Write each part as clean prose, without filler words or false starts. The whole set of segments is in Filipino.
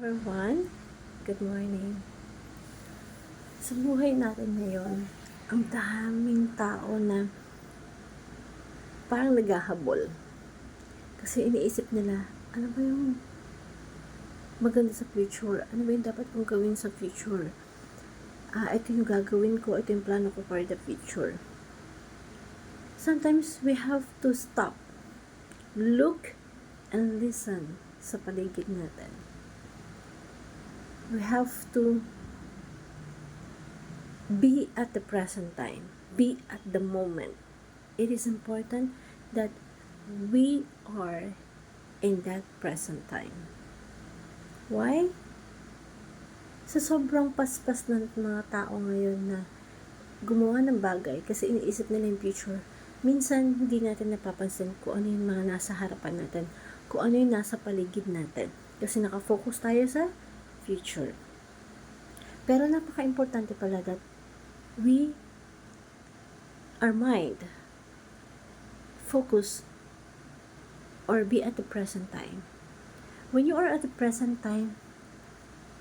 Everyone, good morning. Sa buhay natin ngayon, ang daming tao na parang naghahabol. Kasi iniisip nila, ano ba yung maganda sa future? Ano ba yung dapat kong gawin sa future? Ito yung gagawin ko, ito yung plano ko for the future. Sometimes we have to stop, look, and listen sa paligid natin. We have to be at the present time, be at the moment. It is important that we are in that present time. Why? Sa sobrang paspas ng mga tao ngayon na gumawa ng bagay kasi iniisip nila yung future, minsan hindi natin napapansin kung ano yung mga nasa harapan natin, kung ano yung nasa paligid natin. Kasi nakafocus tayo sa future. Pero napaka-importante pala that our mind focus or be at the present time. When you are at the present time,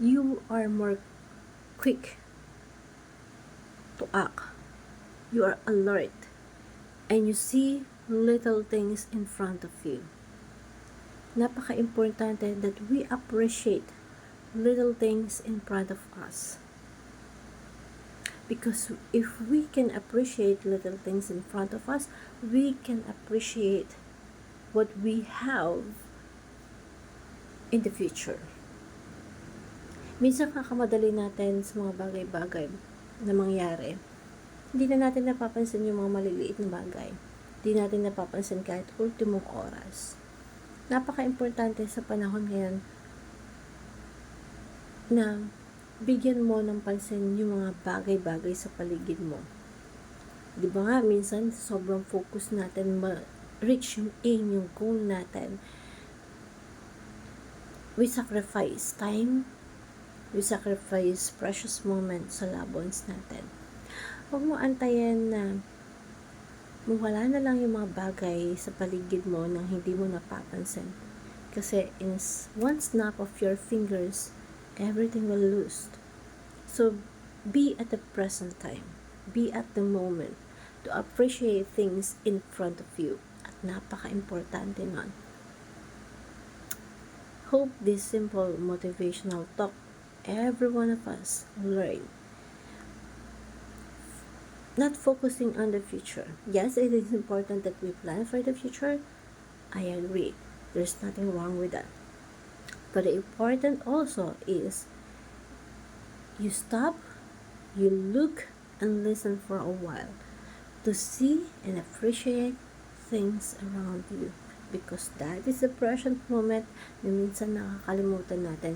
you are more quick to act. You are alert and you see little things in front of you. Napaka-importante that we appreciate little things in front of us. Because if we can appreciate little things in front of us, we can appreciate what we have in the future. Minsan kakamadali natin sa mga bagay-bagay na mangyari. Hindi na natin napapansin yung mga maliliit na bagay. Hindi natin napapansin kahit ultimong oras. Napaka-importante sa panahon ngayon na bigyan mo ng pansin yung mga bagay-bagay sa paligid mo. Di ba nga, minsan sobrang focus natin ma-reach yung aim, yung goal natin. We sacrifice time, we sacrifice precious moments sa loved ones natin. Huwag mo antayin na mawala na lang yung mga bagay sa paligid mo nang hindi mo napapansin. Kasi in one snap of your fingers, everything will lose. So, be at the present time. Be at the moment to appreciate things in front of you. At napaka-importante nun. Hope this simple motivational talk every one of us learn. Not focusing on the future. Yes, it is important that we plan for the future. I agree. There's nothing wrong with that. But the important also is you stop, you look, and listen for a while to see and appreciate things around you. Because that is the present moment na minsan nakakalimutan natin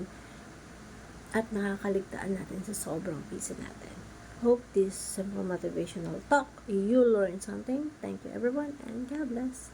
at nakakaligtaan natin sa sobrang busy natin. Hope this simple motivational talk, you learn something. Thank you everyone and God bless.